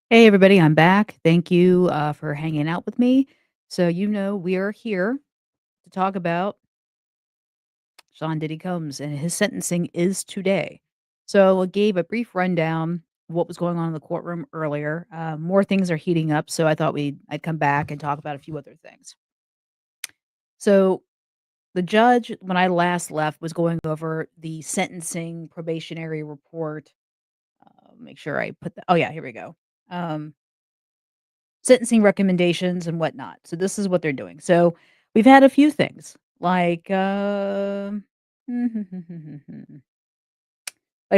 Hey, everybody, I'm back. Thank you for hanging out with me. So, we are here to talk about Sean Diddy Combs, and his sentencing is today. So, I gave a brief rundown of what was going on in the courtroom earlier. More things are heating up, so I thought I'd come back and talk about a few other things. So, the judge, when I last left, was going over the sentencing probationary report. Make sure I put that. Oh, yeah, here we go. Um, Sentencing recommendations and whatnot. So this is what they're doing. So we've had a few things like, like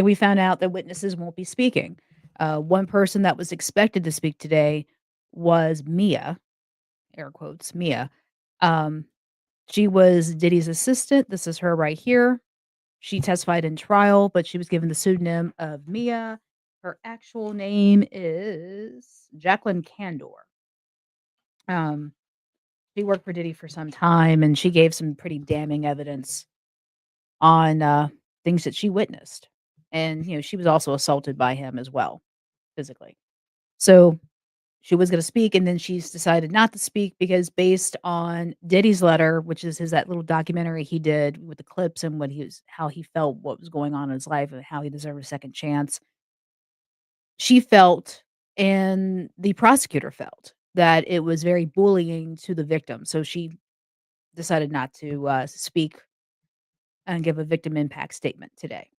we found out that witnesses won't be speaking. One person that was expected to speak today was Mia, air quotes, Mia. Um, she was Diddy's assistant. This is her right here. She testified in trial, but she was given the pseudonym of Mia. Her actual name is Jacqueline Candor. Um, She worked for Diddy for some time, and she gave some pretty damning evidence on, things that she witnessed. And, she was also assaulted by him as well, physically. So, she was gonna speak, and then she's decided not to speak because based on Diddy's letter, which is his that little documentary he did with the clips and what he was how he felt, what was going on in his life, and how he deserved a second chance, she felt, and the prosecutor felt, that it was very bullying to the victim. So she decided not to, speak and give a victim impact statement today.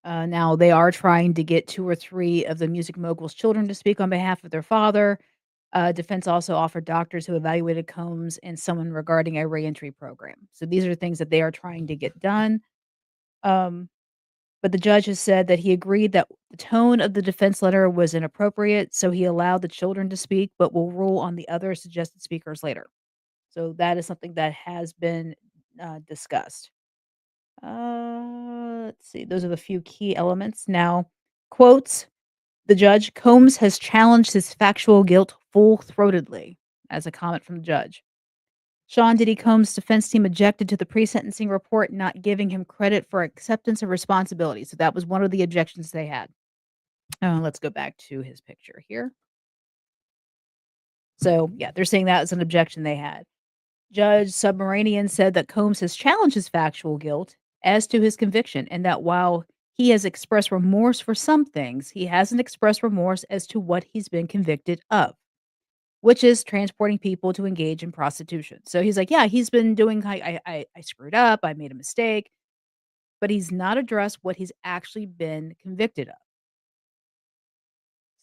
Now they are trying to get 2 or 3 of the music mogul's children to speak on behalf of their father. Defense also offered doctors who evaluated Combs and someone regarding a reentry program. So these are things that they are trying to get done. Um, but the judge has said that he agreed that the tone of the defense letter was inappropriate, so he allowed the children to speak, but will rule on the other suggested speakers later. So that is something that has been discussed. Let's see. Those are the few key elements. Now, quotes the judge Combs has challenged his factual guilt full throatedly, as a comment from the judge. Sean Diddy Combs' defense team objected to the pre sentencing report not giving him credit for acceptance of responsibility. So that was one of the objections they had. Let's go back to his picture here. So, yeah, they're saying that was an objection they had. Judge Submaranian said that Combs has challenged his factual guilt as to his conviction, and that while he has expressed remorse for some things, he hasn't expressed remorse as to what he's been convicted of, which is transporting people to engage in prostitution. So he's like, yeah, he's been doing. I screwed up. I made a mistake, but he's not addressed what he's actually been convicted of.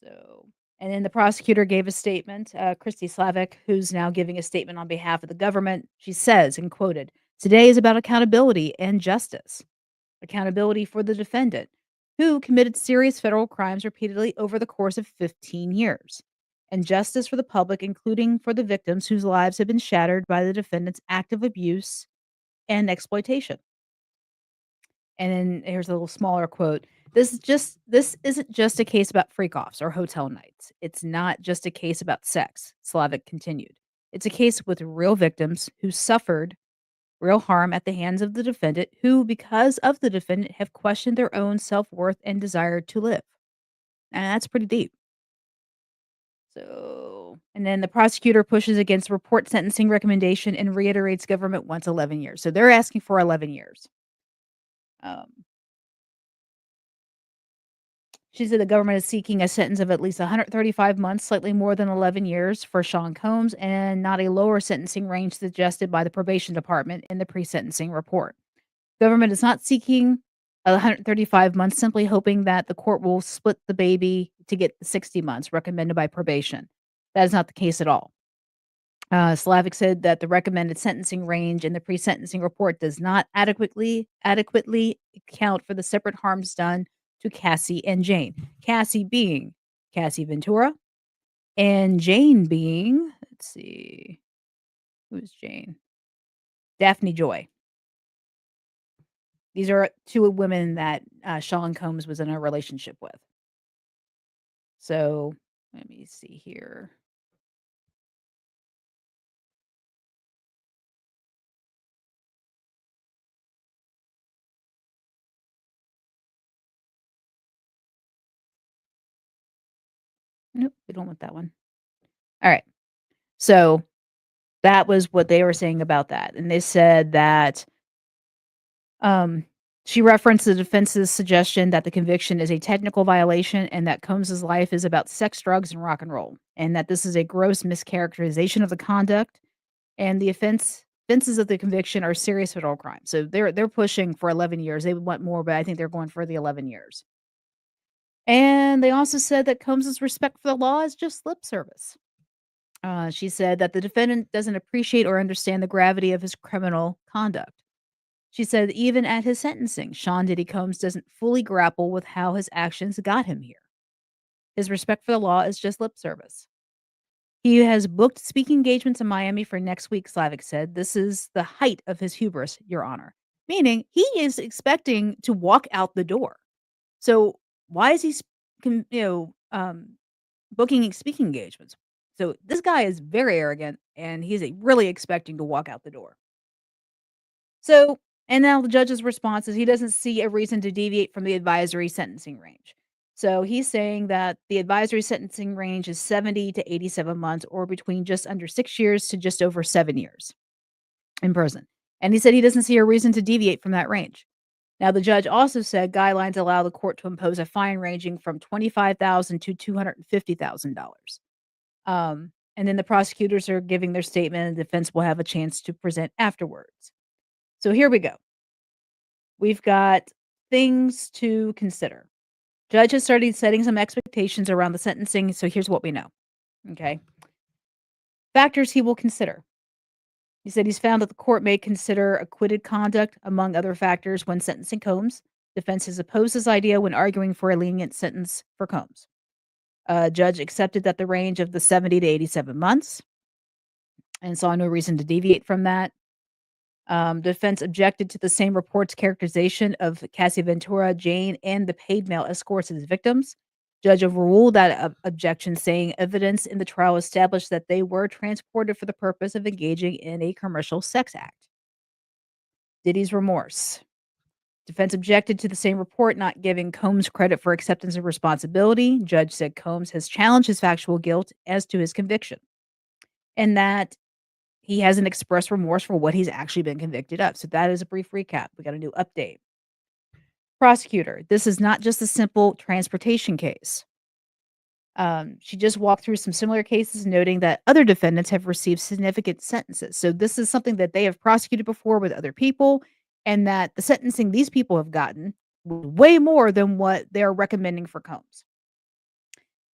So, and then the prosecutor gave a statement, Christy Slavic, who's now giving a statement on behalf of the government. She says, and quoted, "Today is about accountability and justice. Accountability for the defendant, who committed serious federal crimes repeatedly over the course of 15 years, and justice for the public, including for the victims whose lives have been shattered by the defendant's active abuse and exploitation." And then here's a little smaller quote. This isn't just a case about freak offs or hotel nights. It's not just a case about sex, Slavic continued. It's a case with real victims who suffered real harm at the hands of the defendant, who, because of the defendant, have questioned their own self-worth and desire to live. And that's pretty deep. So, and then the prosecutor pushes against report sentencing recommendation and reiterates government wants 11 years. So they're asking for 11 years. Um, She said the government is seeking a sentence of at least 135 months, slightly more than 11 years for Sean Combs, and not a lower sentencing range suggested by the probation department in the pre-sentencing report. Government is not seeking 135 months, simply hoping that the court will split the baby to get the 60 months recommended by probation. That is not the case at all. Slavic said that the recommended sentencing range in the pre-sentencing report does not adequately account for the separate harms done to Cassie and Jane. Cassie being Cassie Ventura, and Jane being, let's see, who's Jane? Daphne Joy. These are 2 women that Sean Combs was in a relationship with. So let me see here. Nope, we don't want that one. Alright. So, that was what they were saying about that, and they said that, um, she referenced the defense's suggestion that the conviction is a technical violation and that Combs's life is about sex, drugs, and rock and roll, and that this is a gross mischaracterization of the conduct, and the offenses of the conviction are serious federal crimes. So they're pushing for 11 years. They would want more, but I think they're going for the 11 years. And they also said that Combs's respect for the law is just lip service. She said that the defendant doesn't appreciate or understand the gravity of his criminal conduct. She said even at his sentencing, Sean Diddy Combs doesn't fully grapple with how his actions got him here. His respect for the law is just lip service. He has booked speaking engagements in Miami for next week, Slavic said. This is the height of his hubris, Your Honor. Meaning he is expecting to walk out the door. So why is he, booking speaking engagements? So this guy is very arrogant and he's really expecting to walk out the door. So, and now the judge's response is he doesn't see a reason to deviate from the advisory sentencing range. So he's saying that the advisory sentencing range is 70 to 87 months or between just under 6 years to just over 7 years in prison. And he said he doesn't see a reason to deviate from that range. Now, the judge also said guidelines allow the court to impose a fine ranging from $25,000 to $250,000. And then the prosecutors are giving their statement and the defense will have a chance to present afterwards. So here we go. We've got things to consider. Judge has started setting some expectations around the sentencing, so here's what we know. Okay. Factors he will consider. He said he's found that the court may consider acquitted conduct among other factors when sentencing Combs. Defense has opposed this idea when arguing for a lenient sentence for Combs. Judge accepted that the range of the 70 to 87 months and saw no reason to deviate from that. Defense objected to the same report's characterization of Cassie Ventura, Jane, and the paid male escorts as victims. Judge overruled that objection, saying evidence in the trial established that they were transported for the purpose of engaging in a commercial sex act. Diddy's remorse. Defense objected to the same report, not giving Combs credit for acceptance of responsibility. Judge said Combs has challenged his factual guilt as to his conviction, and that he hasn't expressed remorse for what he's actually been convicted of. So that is a brief recap. We got a new update. Prosecutor, this is not just a simple transportation case. She just walked through some similar cases, noting that other defendants have received significant sentences. So this is something that they have prosecuted before with other people, and that the sentencing these people have gotten was way more than what they're recommending for Combs.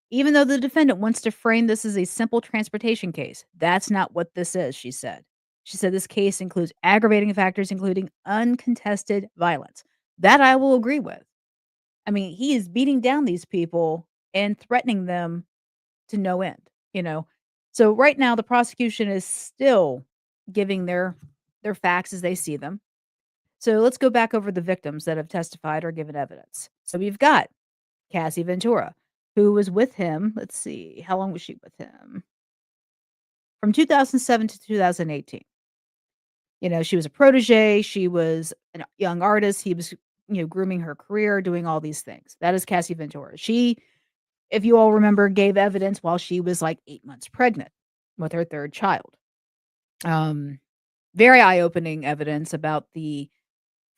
Even though the defendant wants to frame this as a simple transportation case, that's not what this is, she said. She said this case includes aggravating factors, including uncontested violence. That I will agree with. I mean, he is beating down these people and threatening them to no end, you know. So right now the prosecution is still giving their facts as they see them. So let's go back over the victims that have testified or given evidence. So we've got Cassie Ventura, who was with him. Let's see, how long was she with him? From 2007 to 2018. You know, she was a protege. She was a young artist. He was, grooming her career, doing all these things. That is Cassie Ventura. She, if you all remember, gave evidence while she was like 8 months pregnant with her third child. Very eye-opening evidence about the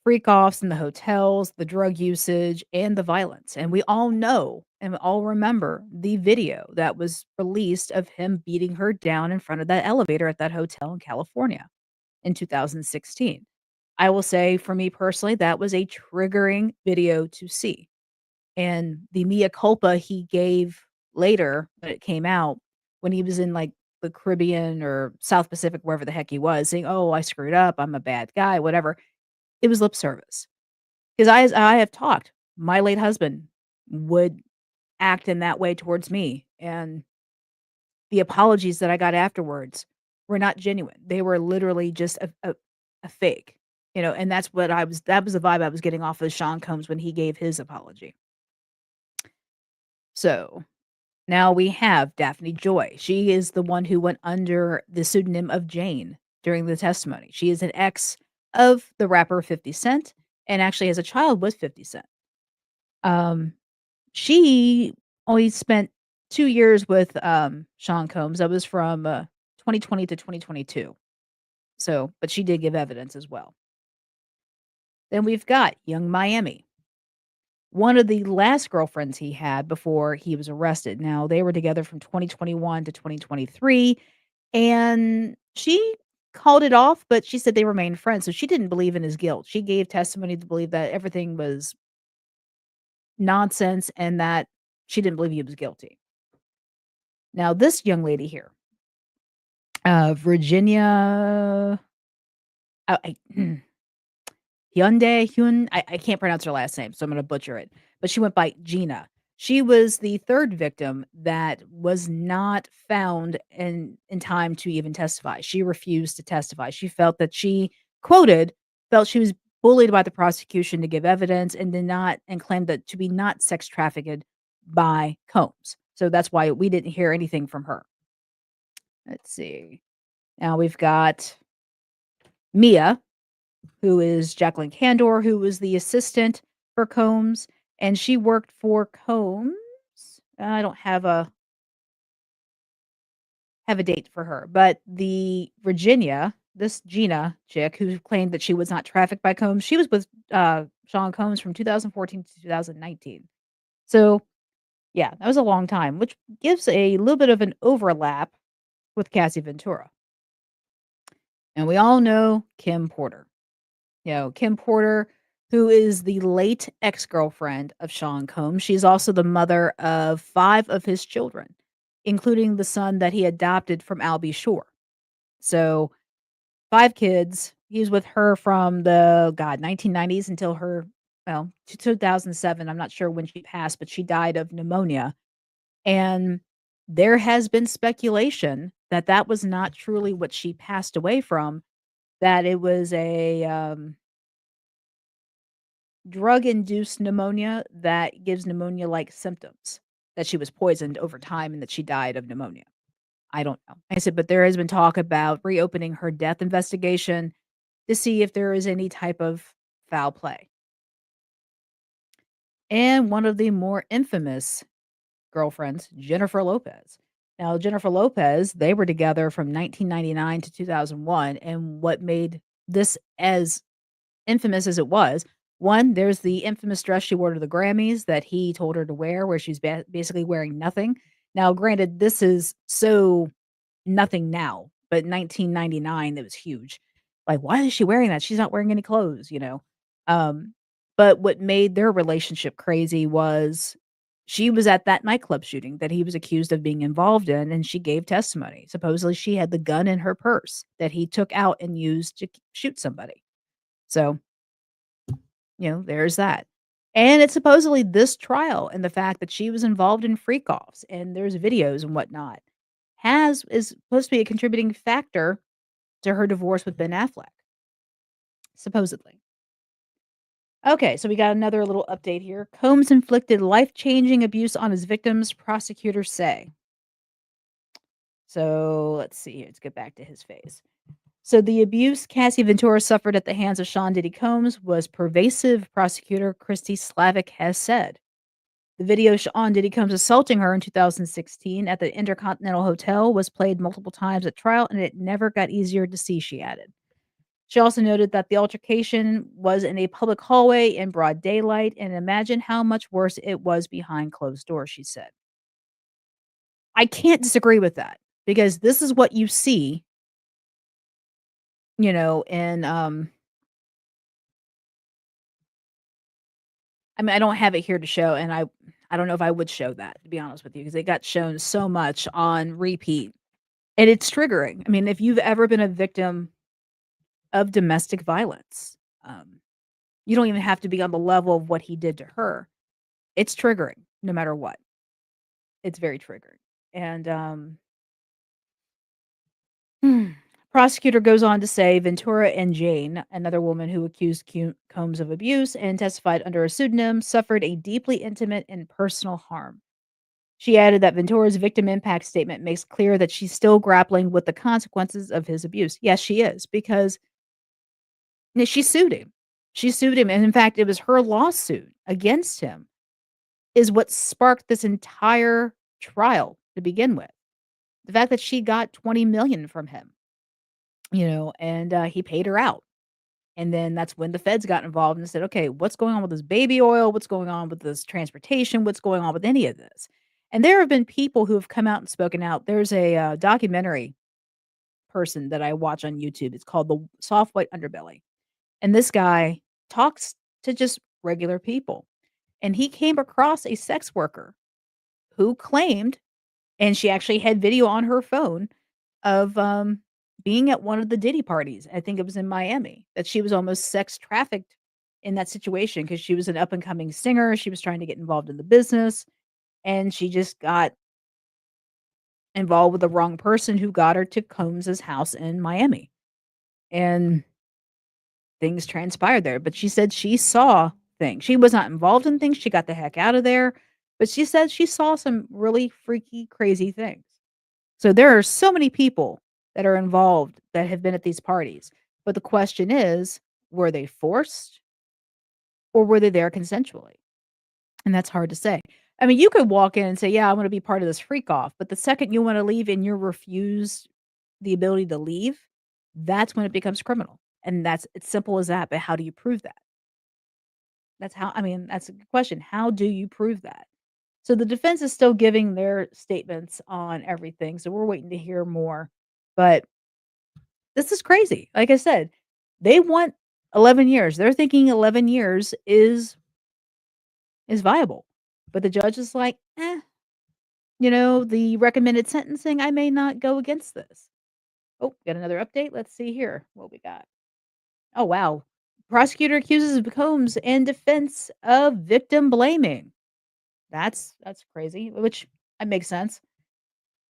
freak offs in the hotels, the drug usage, and the violence. And we all know and we all remember the video that was released of him beating her down in front of that elevator at that hotel in California in 2016. I will say for me personally, that was a triggering video to see. And the mea culpa he gave later when it came out, when he was in like the Caribbean or South Pacific, wherever the heck he was, saying, "Oh, I screwed up. I'm a bad guy," whatever. It was lip service. 'Cause I have talked, my late husband would act in that way towards me, and the apologies that I got afterwards were not genuine. They were literally just a fake, and that was the vibe I was getting off of Sean Combs when he gave his apology. So, now we have Daphne Joy. She is the one who went under the pseudonym of Jane during the testimony. She is an ex of the rapper 50 Cent and actually has a child with 50 Cent. Um, she only spent 2 years with, Sean Combs. That was from, 2020 to 2022. So but she did give evidence as well. Then we've got Young Miami, one of the last girlfriends he had before he was arrested. Now, they were together from 2021 to 2023, and she called it off, but she said they remained friends, so she didn't believe in his guilt. She gave testimony to believe that everything was nonsense and that she didn't believe he was guilty. Now, this young lady here, Virginia, I I can't pronounce her last name, so I'm gonna butcher it, but she went by Gina. She was the 3rd victim that was not found in time to even testify. She refused to testify. She felt that she quoted, felt she was bullied by the prosecution to give evidence and did not and claimed that to be not sex trafficked by Combs. So that's why we didn't hear anything from her. Let's see. Now we've got Mia, who is Jacqueline Candor, who was the assistant for Combs, and she worked for Combs. I don't have a date for her, but the Virginia, this Gina chick who claimed that she was not trafficked by Combs, she was with Sean Combs from 2014 to 2019. So yeah, that was a long time, which gives a little bit of an overlap with Cassie Ventura. And we all know Kim Porter. Kim Porter, who is the late ex-girlfriend of Sean Combs. She's also the mother of 5 of his children, including the son that he adopted from Albie Shore. So, 5 kids. He was with her from the, 1990s until her to 2007. I'm not sure when she passed, but she died of pneumonia. And there has been speculation that that was not truly what she passed away from, that it was a, drug-induced pneumonia that gives pneumonia-like symptoms, that she was poisoned over time and that she died of pneumonia. I don't know. I said, but there has been talk about reopening her death investigation to see if there is any type of foul play. And one of the more infamous girlfriends, Jennifer Lopez. Now, Jennifer Lopez, they were together from 1999 to 2001, and what made this as infamous as it was, one, there's the infamous dress she wore to the Grammys that he told her to wear, where she's basically wearing nothing. Now, granted, this is so nothing now, but 1999, it was huge. Like, why is she wearing that? She's not wearing any clothes? Um, but what made their relationship crazy was she was at that nightclub shooting that he was accused of being involved in, and she gave testimony. Supposedly, she had the gun in her purse that he took out and used to shoot somebody. So, there's that. And it's supposedly this trial and the fact that she was involved in freak offs and there's videos and whatnot is supposed to be a contributing factor to her divorce with Ben Affleck, supposedly. Okay, so we got another little update here. Combs inflicted life-changing abuse on his victims, prosecutors say. So let's see here. Let's get back to his face. So the abuse Cassie Ventura suffered at the hands of Sean Diddy Combs was pervasive, prosecutor Christy Slavic has said. The video on Diddy Combs assaulting her in 2016 at the Intercontinental Hotel was played multiple times at trial, and it never got easier to see, she added. She also noted that the altercation was in a public hallway in broad daylight, and imagine how much worse it was behind closed doors, she said. I can't disagree with that because this is what you see, in I mean, I don't have it here to show, and I don't know if I would show that, to be honest with you, because it got shown so much on repeat, and it's triggering. I mean, if you've ever been a victim of domestic violence, you don't even have to be on the level of what he did to her. It's triggering no matter what. It's very triggering. And, prosecutor goes on to say Ventura and Jane, another woman who accused Combs of abuse and testified under a pseudonym, suffered a deeply intimate and personal harm. She added that Ventura's victim impact statement makes clear that she's still grappling with the consequences of his abuse. Yes, she is, because she sued him. She sued him. And in fact, it was her lawsuit against him is what sparked this entire trial to begin with. The fact that she got 20 million from him, and he paid her out. And then that's when the feds got involved and said, "Okay, what's going on with this baby oil? What's going on with this transportation? What's going on with any of this?" And there have been people who have come out and spoken out. There's a documentary person that I watch on YouTube. It's called The Soft White Underbelly. And this guy talks to just regular people. And he came across a sex worker who claimed, and she actually had video on her phone of being at one of the Diddy parties. I think it was in Miami, that she was almost sex trafficked in that situation because she was an up and coming singer. She was trying to get involved in the business, and she just got involved with the wrong person who got her to Combs's house in Miami. And things transpired there, but she said she saw things. She was not involved in things, she got the heck out of there, but she said she saw some really freaky, crazy things. So there are so many people that are involved that have been at these parties, but the question is, were they forced or were they there consensually? And that's hard to say. I mean, you could walk in and say, "Yeah, I wanna be part of this freak off," but the second you wanna leave and you're refused the ability to leave, that's when it becomes criminal, and that's it's simple as that, but how do you prove that? That's a good question. How do you prove that? So the defense is still giving their statements on everything, so we're waiting to hear more, but this is crazy. Like I said, they want 11 years. They're thinking 11 years is viable, but the judge is like, the recommended sentencing, I may not go against this. Oh, got another update? Let's see here what we got. Oh, wow. Prosecutor accuses Combs and defense of victim blaming. That's crazy, which makes sense.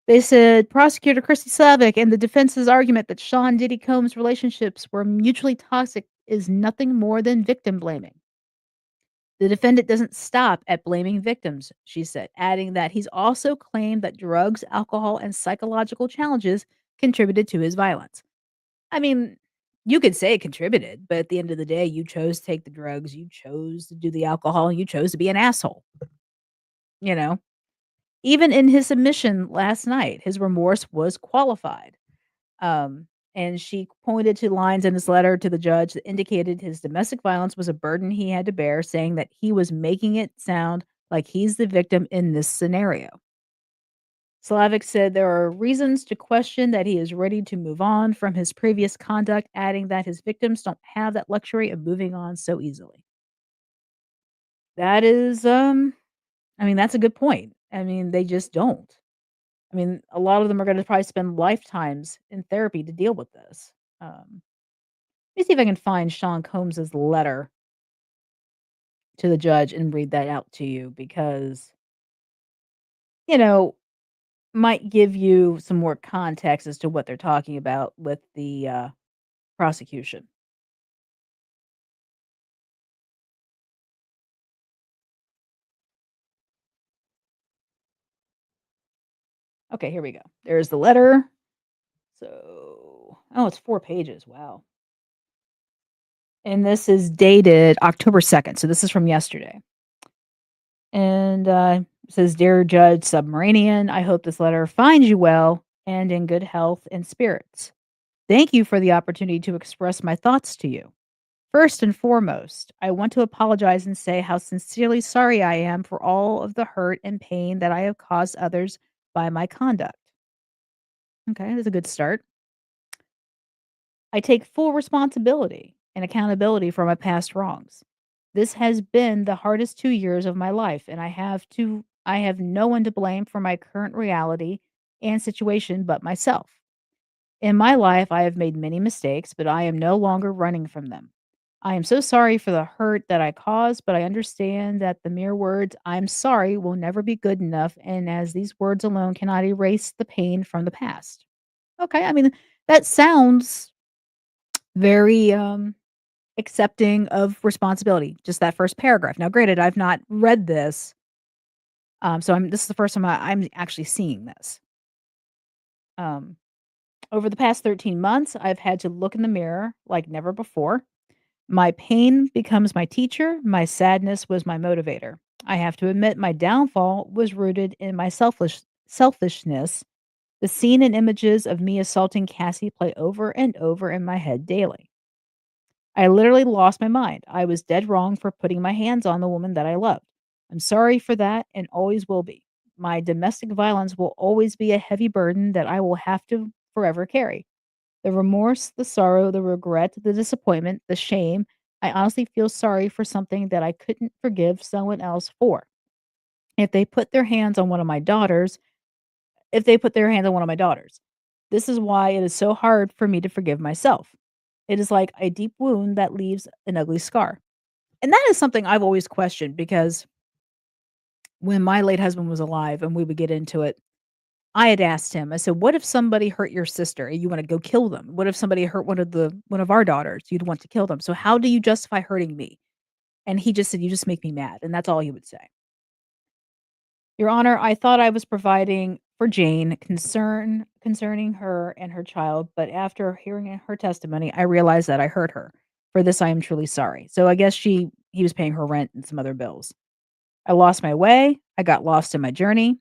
They said prosecutor Christy Slavic and the defense's argument that Sean Diddy Combs' relationships were mutually toxic is nothing more than victim blaming. The defendant doesn't stop at blaming victims, she said, adding that he's also claimed that drugs, alcohol, and psychological challenges contributed to his violence. I mean, you could say it contributed, but at the end of the day, you chose to take the drugs, you chose to do the alcohol, and you chose to be an asshole, you know? Even in his submission last night, his remorse was qualified. Um, and she pointed to lines in his letter to the judge that indicated his domestic violence was a burden he had to bear, saying that he was making it sound like he's the victim in this scenario. Slavic said there are reasons to question that he is ready to move on from his previous conduct, adding that his victims don't have that luxury of moving on so easily. That is, that's a good point. I mean, they just don't. I mean, a lot of them are gonna probably spend lifetimes in therapy to deal with this. Let me see if I can find Sean Combs's letter to the judge and read that out to you because, you know, might give you some more context as to what they're talking about with the, prosecution. Okay, here we go. There's the letter. So oh, it's 4 pages, wow. And this is dated October 2nd, so this is from yesterday. And, it says, "Dear Judge Submarinian, I hope this letter finds you well and in good health and spirits. Thank you for the opportunity to express my thoughts to you. First and foremost, I want to apologize and say how sincerely sorry I am for all of the hurt and pain that I have caused others by my conduct." Okay, that's a good start. "I take full responsibility and accountability for my past wrongs. This has been the hardest 2 years of my life, and I have no one to blame for my current reality and situation but myself. In my life, I have made many mistakes, but I am no longer running from them. I am so sorry for the hurt that I caused, but I understand that the mere words 'I'm sorry' will never be good enough, and as these words alone cannot erase the pain from the past." Okay, that sounds very, accepting of responsibility, just that first paragraph. Now granted, I've not read this, so this is the first time I'm actually seeing this. Um, "Over the past 13 months, I've had to look in the mirror like never before. My pain becomes my teacher, my sadness was my motivator. I have to admit my downfall was rooted in my selfishness. The scene and images of me assaulting Cassie play over and over in my head daily. I literally lost my mind. I was dead wrong for putting my hands on the woman that I loved. I'm sorry for that and always will be. My domestic violence will always be a heavy burden that I will have to forever carry. The remorse, the sorrow, the regret, the disappointment, the shame. I honestly feel sorry for something that I couldn't forgive someone else for. If they put their hands on one of my daughters, if they put their hands on one of my daughters. This is why it is so hard for me to forgive myself. It is like a deep wound that leaves an ugly scar. And that is something I've always questioned because when my late husband was alive and we would get into it, I had asked him, I said, "What if somebody hurt your sister and you wanna go kill them? What if somebody hurt one of our daughters? You'd want to kill them. So how do you justify hurting me?" And he just said, "You just make me mad." And that's all he would say. Your Honor, I thought I was providing for Jane concerning her and her child, but after hearing her testimony, I realized that I hurt her. For this, I am truly sorry. So I guess he was paying her rent and some other bills. I lost my way. I got lost in my journey,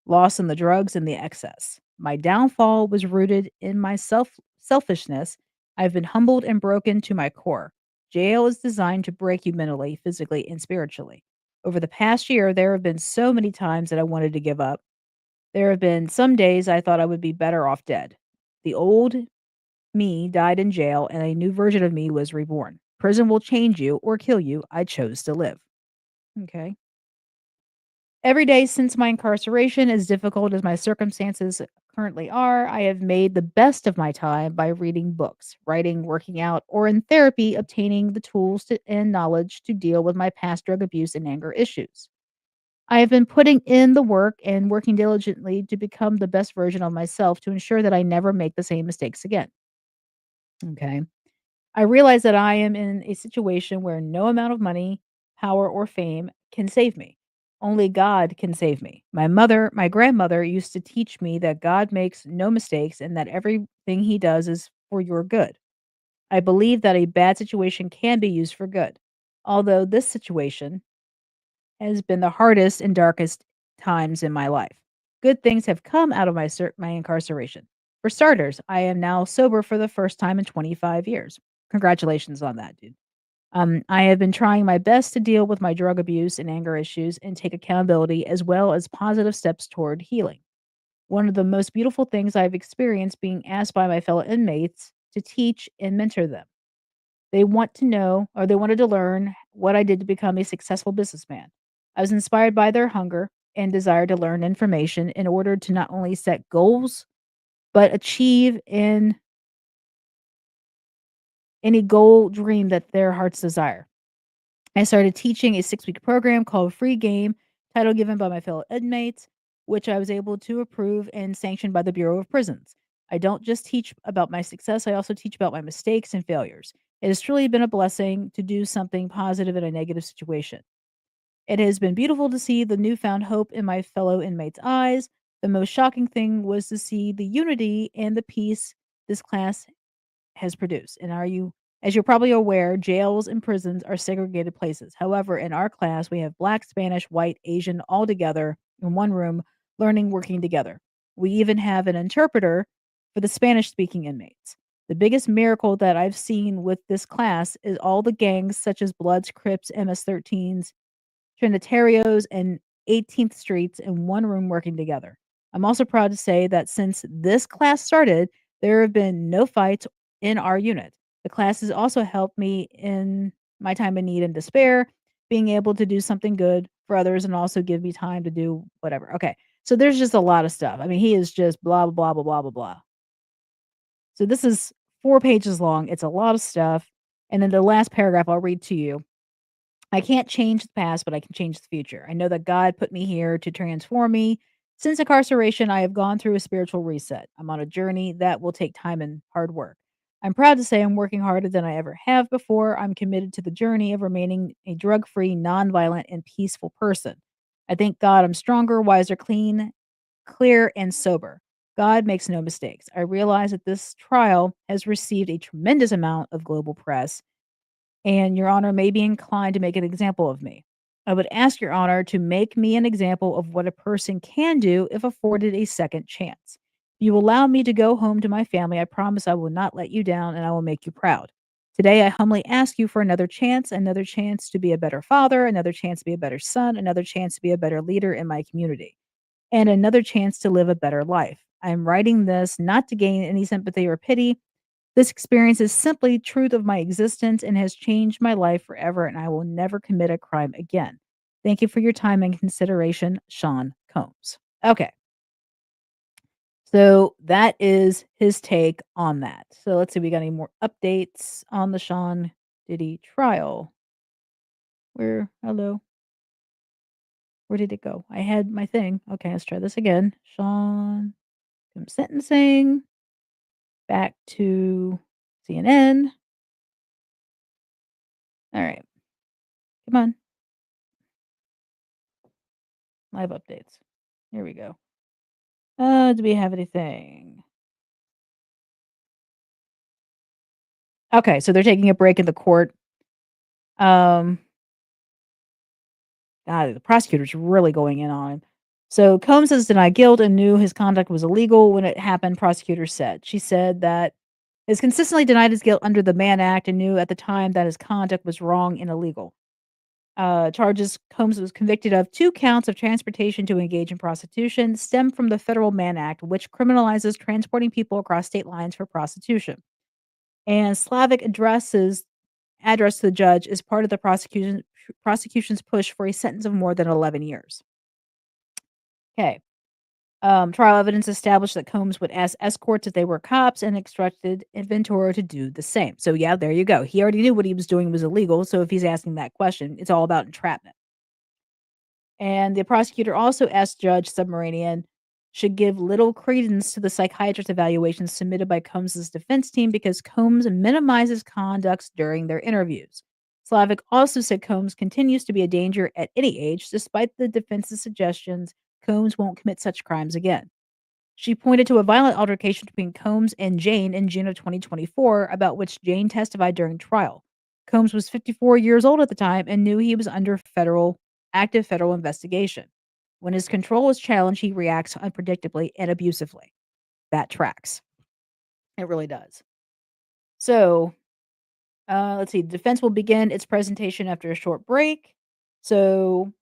lost in the drugs and the excess. My downfall was rooted in my selfishness. I've been humbled and broken to my core. Jail is designed to break you mentally, physically, and spiritually. Over the past year, there have been so many times that I wanted to give up. There have been some days I thought I would be better off dead. The old me died in jail, and a new version of me was reborn. Prison will change you or kill you. I chose to live. Okay. Every day since my incarceration, as difficult as my circumstances currently are, I have made the best of my time by reading books, writing, working out, or in therapy, obtaining the tools and knowledge to deal with my past drug abuse and anger issues. I have been putting in the work and working diligently to become the best version of myself to ensure that I never make the same mistakes again. Okay. I realize that I am in a situation where no amount of money, power, or fame can save me. Only God can save me. My grandmother used to teach me that God makes no mistakes and that everything he does is for your good. I believe that a bad situation can be used for good. Although this situation has been the hardest and darkest times in my life. Good things have come out of my incarceration. For starters, I am now sober for the first time in 25 years. Congratulations on that, dude. I have been trying my best to deal with my drug abuse and anger issues and take accountability as well as positive steps toward healing. One of the most beautiful things I've experienced being asked by my fellow inmates to teach and mentor them. They want to know or they wanted to learn what I did to become a successful businessman. I was inspired by their hunger and desire to learn information in order to not only set goals, but achieve in any goal dream that their hearts desire. I started teaching a 6-week program called Free Game, title given by my fellow inmates, which I was able to approve and sanctioned by the Bureau of Prisons. I don't just teach about my success, I also teach about my mistakes and failures. It has truly been a blessing to do something positive in a negative situation. It has been beautiful to see the newfound hope in my fellow inmates' eyes. The most shocking thing was to see the unity and the peace this class has produced. And as you're probably aware, jails and prisons are segregated places. However, in our class, we have black, Spanish, white, Asian all together in one room, learning, working together. We even have an interpreter for the Spanish speaking inmates. The biggest miracle that I've seen with this class is all the gangs, such as Bloods, Crips, MS-13s, Trinitarios, and 18th Streets in one room working together. I'm also proud to say that since this class started, there have been no fights in our unit. The class has also helped me in my time of need and despair, being able to do something good for others and also give me time to do whatever. Okay. So there's just a lot of stuff. I mean, he is just blah, blah, blah, blah, blah, blah. So this is 4 pages long. It's a lot of stuff. And then the last paragraph I'll read to you. I can't change the past, but I can change the future. I know that God put me here to transform me. Since incarceration, I have gone through a spiritual reset. I'm on a journey that will take time and hard work. I'm proud to say I'm working harder than I ever have before. I'm committed to the journey of remaining a drug free, nonviolent, and peaceful person. I thank God I'm stronger, wiser, clear, and sober. God makes no mistakes. I realize that this trial has received a tremendous amount of global press and Your Honor may be inclined to make an example of me. I would ask your honor to make me an example of what a person can do if afforded a second chance. If you allow me to go home to my family, I promise I will not let you down and I will make you proud. Today, I humbly ask you for another chance to be a better father, another chance to be a better son, another chance to be a better leader in my community, and another chance to live a better life. I am writing this not to gain any sympathy or pity. This experience is simply truth of my existence and has changed my life forever, and I will never commit a crime again. Thank you for your time and consideration, Sean Combs. Okay, so that is his take on that. So let's see, we got any more updates on the Sean Diddy trial? Hello, where did it go? I had my thing. Okay, let's try this again. Sean Combs sentencing, back to CNN. All right, come on, live updates. Here we go. Do we have anything? Okay, so they're taking a break in the court. Um, God, the prosecutor's really going in on him. So Combs has denied guilt and knew his conduct was illegal when it happened, prosecutor said. She said that has consistently denied his guilt under the Mann Act and knew at the time that his conduct was wrong and illegal. Charges Combs was convicted of 2 counts of transportation to engage in prostitution stem from the federal Mann Act, which criminalizes transporting people across state lines for prostitution. And Slavic address to the judge is part of the prosecution's push for a sentence of more than 11 years. Okay. Trial evidence established that Combs would ask escorts if they were cops and instructed Ventura to do the same. So yeah, there you go. He already knew what he was doing was illegal. So if he's asking that question, it's all about entrapment. And the prosecutor also asked Judge Submarinian should give little credence to the psychiatrist evaluations submitted by Combs's defense team because Combs minimizes conducts during their interviews. Slavic also said Combs continues to be a danger at any age, despite the defense's suggestions Combs won't commit such crimes again. She pointed to a violent altercation between Combs and Jane in June of 2024, about which Jane testified during trial. Combs was 54 years old at the time and knew he was under active federal investigation. When his control is challenged, he reacts unpredictably and abusively. That tracks. It really does. So, let's see. The defense will begin its presentation after a short break. So,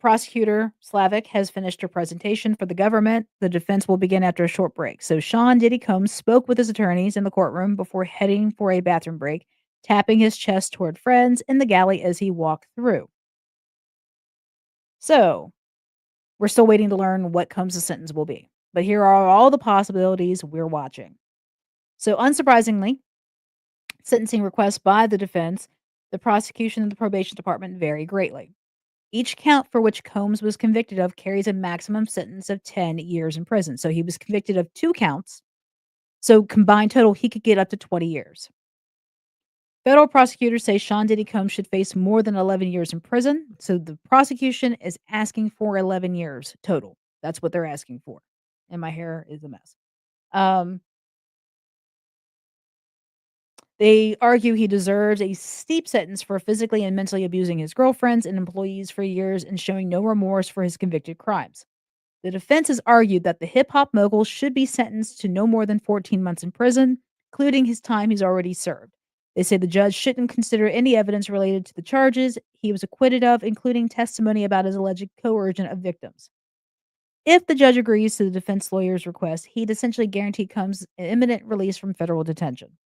prosecutor Slavic has finished her presentation for the government. The defense will begin after a short break. So Sean Diddy Combs spoke with his attorneys in the courtroom before heading for a bathroom break, tapping his chest toward friends in the galley as he walked through. So we're still waiting to learn what Combs' sentence will be. But here are all the possibilities we're watching. So unsurprisingly, sentencing requests by the defense, the prosecution, and the probation department vary greatly. Each count for which Combs was convicted of carries a maximum sentence of 10 years in prison. So he was convicted of 2 counts. So combined total, he could get up to 20 years. Federal prosecutors say Sean Diddy Combs should face more than 11 years in prison. So the prosecution is asking for 11 years total. That's what they're asking for. And my hair is a mess. Um, they argue he deserves a steep sentence for physically and mentally abusing his girlfriends and employees for years and showing no remorse for his convicted crimes. The defense has argued that the hip hop mogul should be sentenced to no more than 14 months in prison, including his time he's already served. They say the judge shouldn't consider any evidence related to the charges he was acquitted of, including testimony about his alleged coercion of victims. If the judge agrees to the defense lawyer's request, he'd essentially guarantee Combs an imminent release from federal detention.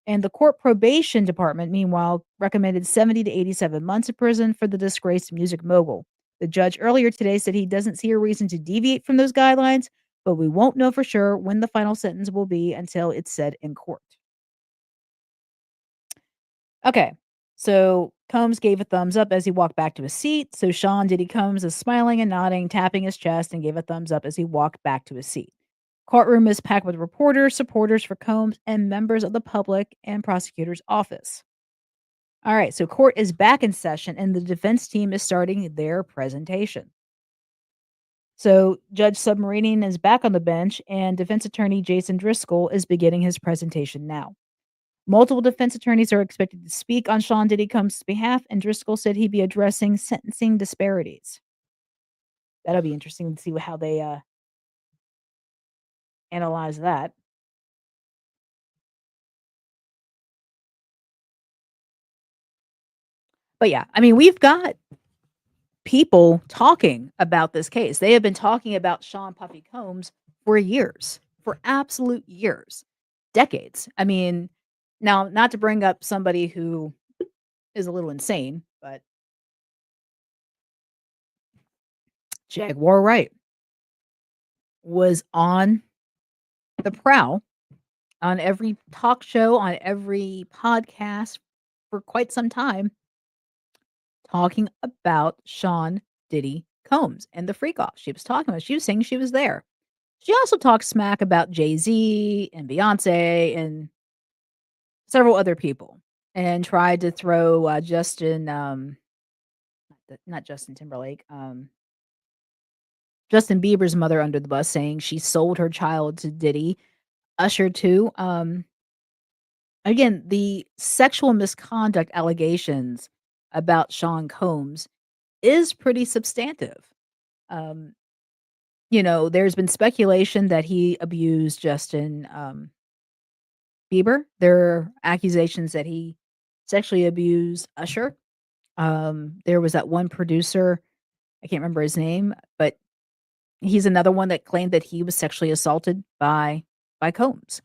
And the court probation department, meanwhile, recommended 70 to 87 months in prison for the disgraced music mogul. The judge earlier today said he doesn't see a reason to deviate from those guidelines, but we won't know for sure when the final sentence will be until it's said in court. Okay, so Combs gave a thumbs up as he walked back to his seat. So Sean Diddy Combs is smiling and nodding, tapping his chest, and gave a thumbs up as he walked back to his seat. Courtroom is packed with reporters, supporters for Combs, and members of the public and prosecutor's office. All right, so court is back in session and the defense team is starting their presentation. So Judge Submarinian is back on the bench and defense attorney Jason Driscoll is beginning his presentation now. Multiple defense attorneys are expected to speak on Sean Diddy Combs' behalf, and Driscoll said he'd be addressing sentencing disparities. That'll be interesting to see how they analyze that. But yeah, I mean, we've got people talking about this case. They have been talking about Sean Puffy Combs for years, for absolute years, decades. I mean, now, not to bring up somebody who is a little insane, but Jaguar Wright was on the prowl on every talk show, on every podcast for quite some time, talking about Sean Diddy Combs and the freak off she was talking about. She was saying she was there. She also talked smack about Jay-Z and Beyonce and several other people and tried to throw, not Justin Timberlake, Justin Bieber's mother under the bus, saying she sold her child to Diddy. Usher too. Again, the sexual misconduct allegations about Sean Combs is pretty substantive. Um, there's been speculation that he abused Justin, Bieber. There are accusations that he sexually abused Usher. There was that one producer, I can't remember his name, but he's another one that claimed that he was sexually assaulted by Combs.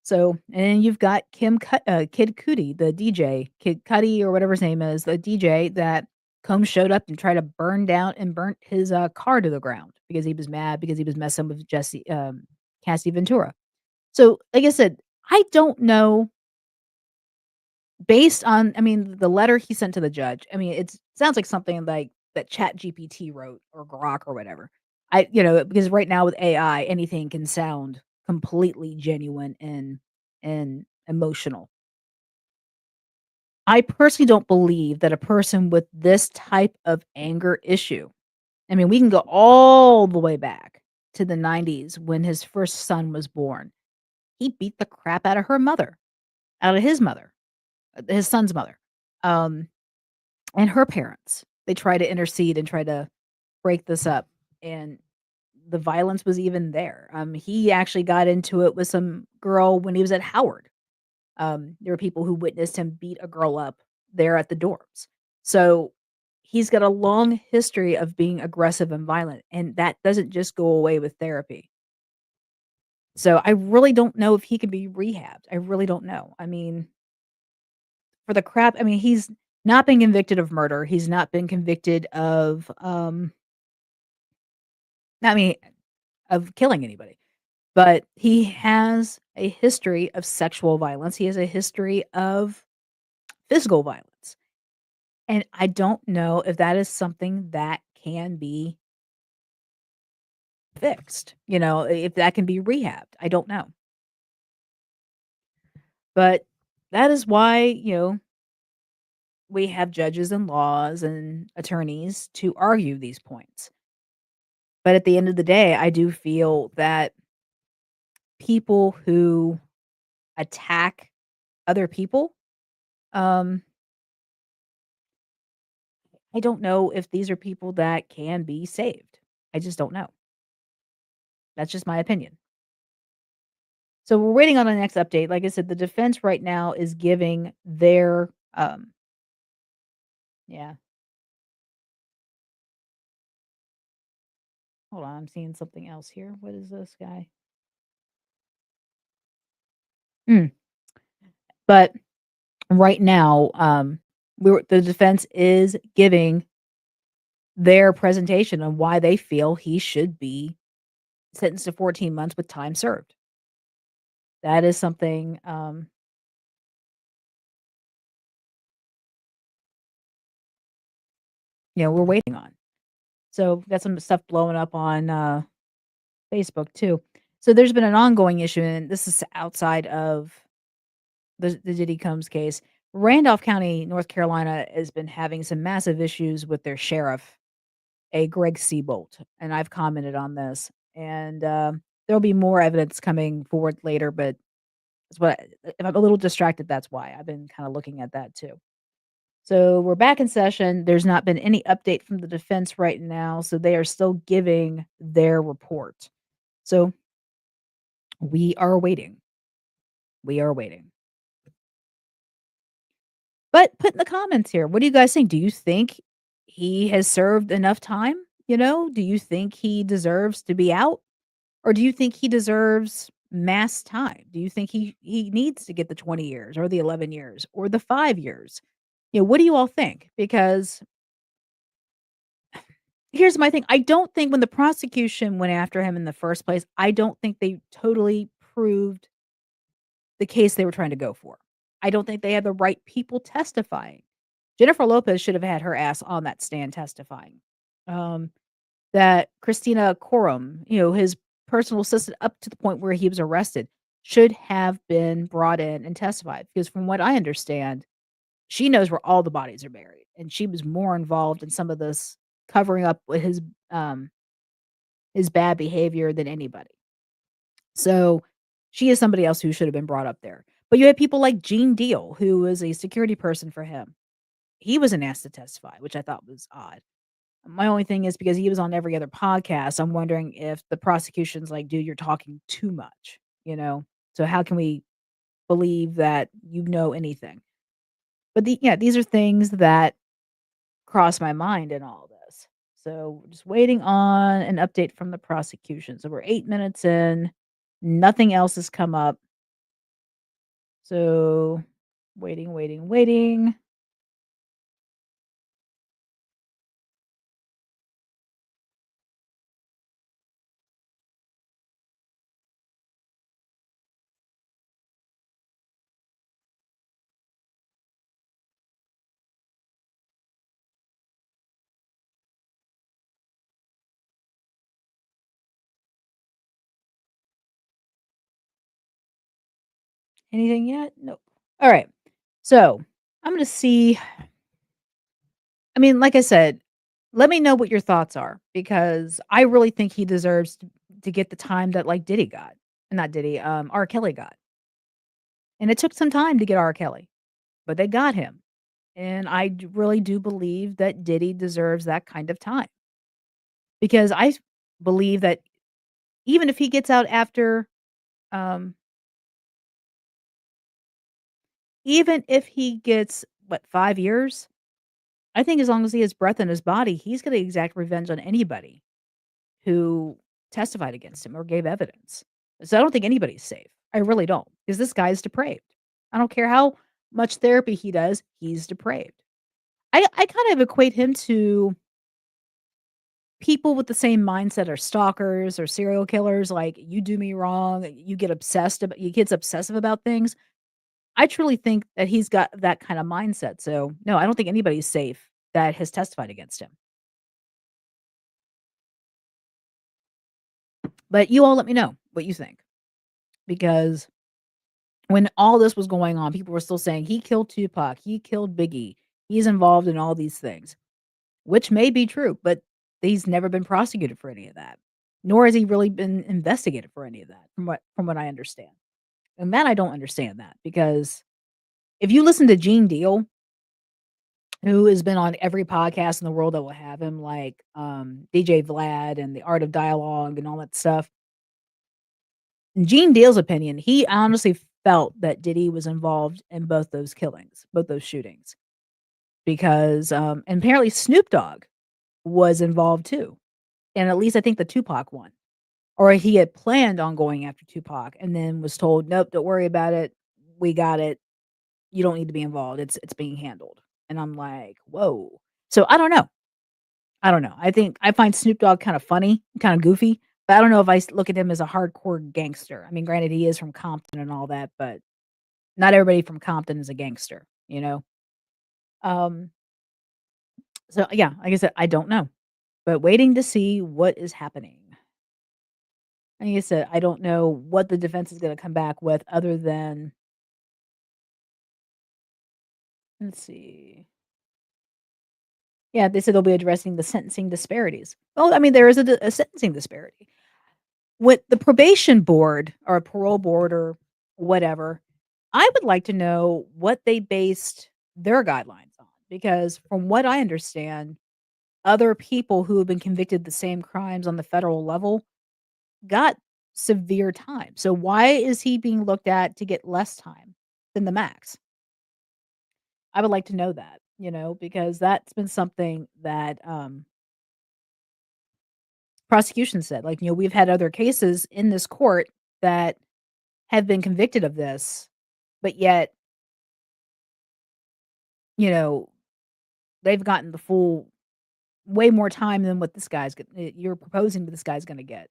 So, and then you've got Kid Cudi, the DJ, Kid Cudi or whatever his name is, the DJ that Combs showed up and tried to burn down and burnt his car to the ground because he was mad because he was messing with Cassie Ventura. So, like I said, I don't know. Based on, I mean, the letter he sent to the judge, I mean, it sounds like something like that Chat GPT wrote or Grok or whatever. Because right now with AI, anything can sound completely genuine and emotional. I personally don't believe that a person with this type of anger issue, I mean, we can go all the way back to the 90s when his first son was born. He beat the crap out of her mother, out of his mother, his son's mother. Um, and her parents. They try to intercede and try to break this up, and the violence was even there. He actually got into it with some girl when he was at Howard. There were people who witnessed him beat a girl up there at the dorms. So he's got a long history of being aggressive and violent, and that doesn't just go away with therapy. So I really don't know if he can be rehabbed. I really don't know. I mean, for the crap, I mean, he's not been convicted of murder. He's not been convicted of, I mean, of killing anybody, but he has a history of sexual violence. He has a history of physical violence. And I don't know if that is something that can be fixed, if that can be rehabbed. I don't know. But that is why, we have judges and laws and attorneys to argue these points. But at the end of the day, I do feel that people who attack other people, um, I don't know if these are people that can be saved. I just don't know. That's just my opinion. So we're waiting on the next update. Like I said, the defense right now is giving their yeah. Hold on, I'm seeing something else here. What is this guy? Mm. But right now, the defense is giving their presentation on why they feel he should be sentenced to 14 months with time served. That is something, we're waiting on. So, we've got some stuff blowing up on, Facebook too. So, there's been an ongoing issue, and this is outside of the Diddy Combs case. Randolph County, North Carolina, has been having some massive issues with their sheriff, a Greg Seabolt, and I've commented on this. And, there'll be more evidence coming forward later, but That's what if I'm a little distracted, that's why. I've been kinda looking at that too. So we're back in session. There's not been any update from the defense right now, so they are still giving their report. So we are waiting. We are waiting. But put in the comments here, what do you guys think? Do you think he has served enough time? You know, do you think he deserves to be out? Or do you think he deserves mass time? Do you think he needs to get the 20 years or the 11 years or the 5 years? You know, what do you all think? Because here's my thing, I don't think when the prosecution went after him in the first place, I don't think they totally proved the case they were trying to go for. I don't think they had the right people testifying. Jennifer Lopez should have had her ass on that stand testifying. Um, that Christina Coram, you know, his personal assistant up to the point where he was arrested, should have been brought in and testified because from what I understand, she knows where all the bodies are buried, and she was more involved in some of this covering up with um, his bad behavior than anybody. So, she is somebody else who should have been brought up there. But you had people like Gene Deal, who was a security person for him. He wasn't asked to testify, which I thought was odd. My only thing is because he was on every other podcast, I'm wondering if the prosecution's like, "Dude, you're talking too much," you know? So how can we believe that you know anything? But these are things that cross my mind in all this. So we're just waiting on an update from the prosecution. So we're 8 minutes in, nothing else has come up. So waiting, waiting, waiting. Anything yet? Nope. All right. So I'm gonna see. I mean, like I said, let me know what your thoughts are because I really think he deserves to get the time that like Diddy got. Not Diddy, R. Kelly got. And it took some time to get R. Kelly, but they got him. And really do believe that Diddy deserves that kind of time because believe that even if he gets out after, um, even if he gets what 5 years, I think as long as he has breath in his body, he's going to exact revenge on anybody who testified against him or gave evidence. So I don't think anybody's safe. I really don't, because this guy's depraved. I don't care how much therapy he does, he's depraved. I kind of equate him to people with the same mindset or stalkers or serial killers, like you do me wrong, you get obsessed about you gets obsessive about things. I truly think that he's got that kind of mindset. So no, I don't think anybody's safe that has testified against him. But you all let me know what you think because when all this was going on, people were still saying, "He killed Tupac, he killed Biggie, he's involved in all these things," which may be true, but he's never been prosecuted for any of that, nor has he really been investigated for any of that from what I understand. And that I don't understand that because if you listen to Gene Deal, who has been on every podcast in the world that will have him, like, DJ Vlad and The Art of Dialogue and all that stuff, in Gene Deal's opinion, he honestly felt that Diddy was involved in both those killings, both those shootings. Because, and apparently Snoop Dogg was involved too, and at least I think the Tupac one, or he had planned on going after Tupac and then was told, "Nope, don't worry about it. We got it. You don't need to be involved. It's being handled." And I'm like, "Whoa." So I don't know. I don't know. I think I find Snoop Dogg kind of funny, kind of goofy, but I don't know if look at him as a hardcore gangster. I mean, granted, he is from Compton and all that, but not everybody from Compton is a gangster, you know? Um, so yeah, like I said, I don't know. But waiting to see what is happening. Like I said, I don't know what the defense is gonna come back with other than let's see. Yeah, they said they'll be addressing the sentencing disparities. Well, I mean, there is a sentencing disparity. With the probation board or parole board or whatever, I would like to know what they based their guidelines on, because from what I understand, other people who have been convicted the same crimes on the federal level got severe time. So why is he being looked at to get less time than the max? I would like to know that, because that's been something that prosecution said. Like, we've had other cases in this court that have been convicted of this, but yet, you know, they've gotten the full way more time than what you're proposing that this guy's gonna get.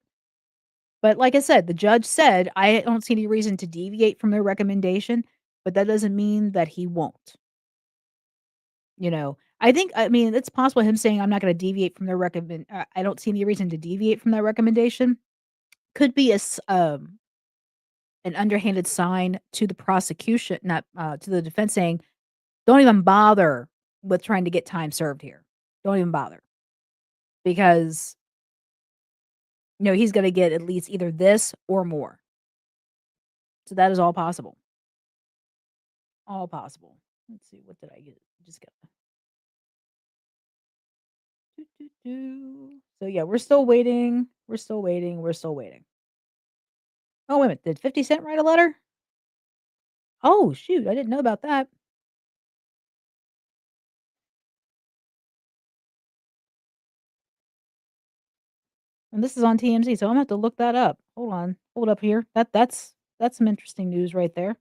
But like I said, the judge said, "I don't see any reason to deviate from their recommendation," but that doesn't mean that he won't, I mean, it's possible him saying, "I'm not gonna deviate from their I don't see any reason to deviate from their recommendation," could be an underhanded sign to the prosecution, not, to the defense saying, "Don't even bother with trying to get time served here. Don't even bother." Because, he's gonna get at least either this or more. So that is all possible. All possible. Let's see, what did I get? Just got do, do, do. So yeah, we're still waiting. We're still waiting. We're still waiting. Oh, wait a minute. Did 50 Cent write a letter? Oh, shoot. I didn't know about that. And this is on TMZ, so I'm gonna have to look that up. Hold on. Hold up here. That's some interesting news right there.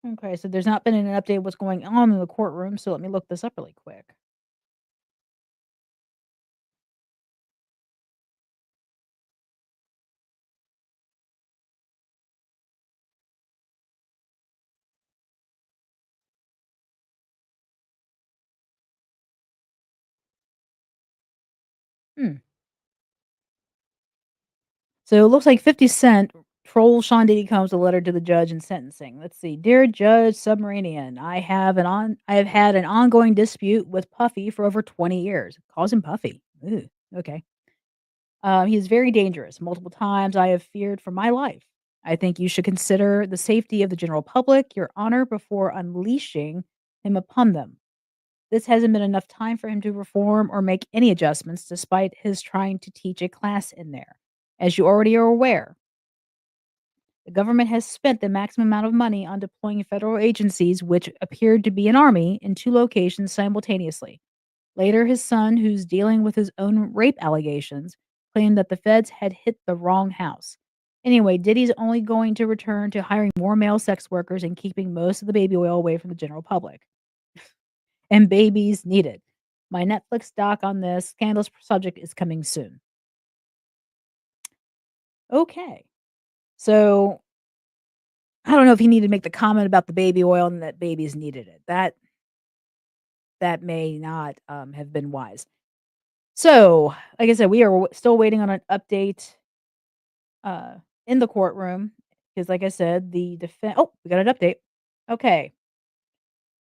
Okay, so there's not been an update of what's going on in the courtroom, so let me look this up really quick. Hmm. So it looks like 50 Cent trolls Sean Diddy Combs a letter to the judge in sentencing. Let's see. Dear Judge Submarinian, I have had an ongoing dispute with Puffy for over 20 years. Calls him Puffy. Ooh, okay. He is very dangerous. Multiple times I have feared for my life. I think you should consider the safety of the general public, your honor, before unleashing him upon them. This hasn't been enough time for him to reform or make any adjustments, despite his trying to teach a class in there. As you already are aware, the government has spent the maximum amount of money on deploying federal agencies, which appeared to be an army, in two locations simultaneously. Later, his son, who's dealing with his own rape allegations, claimed that the feds had hit the wrong house. Anyway, Diddy's only going to return to hiring more male sex workers and keeping most of the baby oil away from the general public. And babies needed. My Netflix doc on this scandalous subject is coming soon. Okay. So I don't know if he needed to make the comment about the baby oil and that babies needed it. That may not have been wise. So, like I said, we are still waiting on an update uh, in the courtroom because, like I said, the defense. Oh, we got an update. Okay.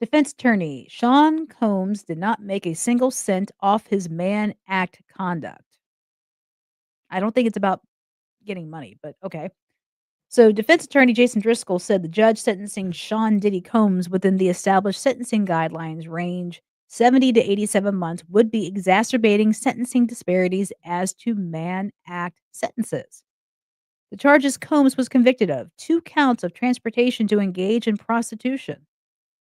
Defense attorney Sean Combs did not make a single cent off his Mann Act conduct. I don't think it's about getting money, but okay. So, defense attorney Jason Driscoll said the judge sentencing Sean Diddy Combs within the established sentencing guidelines range 70 to 87 months would be exacerbating sentencing disparities as to Mann Act sentences. The charges Combs was convicted of, two counts of transportation to engage in prostitution,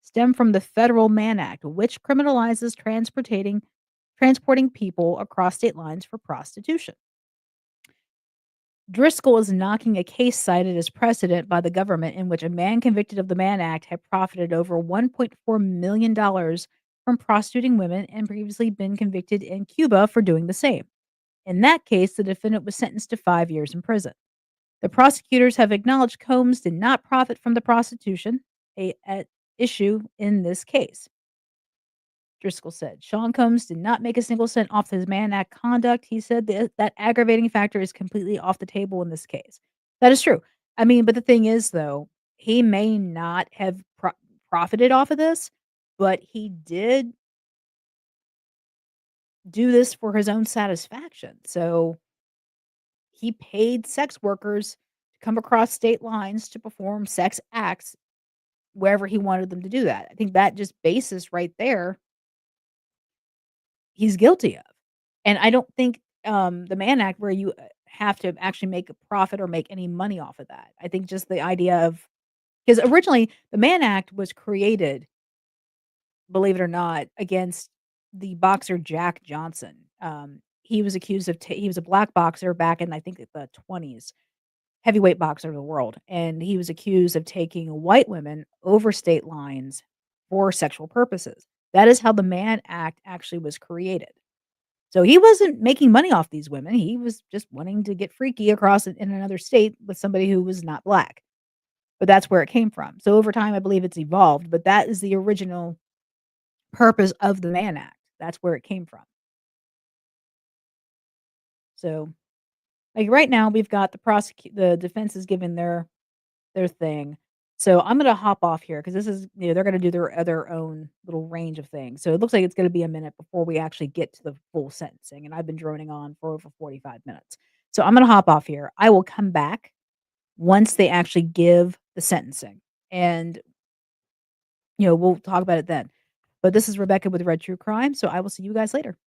stem from the federal Mann Act, which criminalizes transporting people across state lines for prostitution. Driscoll is knocking a case cited as precedent by the government in which a man convicted of the Mann Act had profited over $1.4 million from prostituting women and previously been convicted in Cuba for doing the same. In that case, the defendant was sentenced to 5 years in prison. The prosecutors have acknowledged Combs did not profit from the prostitution at issue in this case. Driscoll said. Sean Combs did not make a single cent off his Mann Act conduct. He said that aggravating factor is completely off the table in this case. That is true. I mean, but the thing is, though, he may not have profited off of this, but he did do this for his own satisfaction. So he paid sex workers to come across state lines to perform sex acts wherever he wanted them to do that. I think that just basis right there, he's guilty of. And I don't think, the Mann Act where you, have to actually make a profit or make any money off of that. I think just the idea of, because originally the Mann Act was created, believe it or not, against the boxer Jack Johnson. He was accused of he was a black boxer back in, I think, the 20s, heavyweight boxer of the world, and he was accused of taking white women over state lines for sexual purposes. That is how the Mann Act actually was created. So he wasn't making money off these women, he was just wanting to get freaky across in another state with somebody who was not black, but that's where it came from. So over time, I believe it's evolved, but that is the original purpose of the Mann Act. That's where it came from. So, like, right now, we've got the defense is giving their thing. So I'm gonna hop off here because this is, they're gonna do their own little range of things. So it looks like it's gonna be a minute before we actually get to the full sentencing, and I've been droning on for over 45 minutes. So I'm gonna hop off here. I will come back once they actually give the sentencing, and, we'll talk about it then. But this is Rebecca with Red True Crime, so I will see you guys later.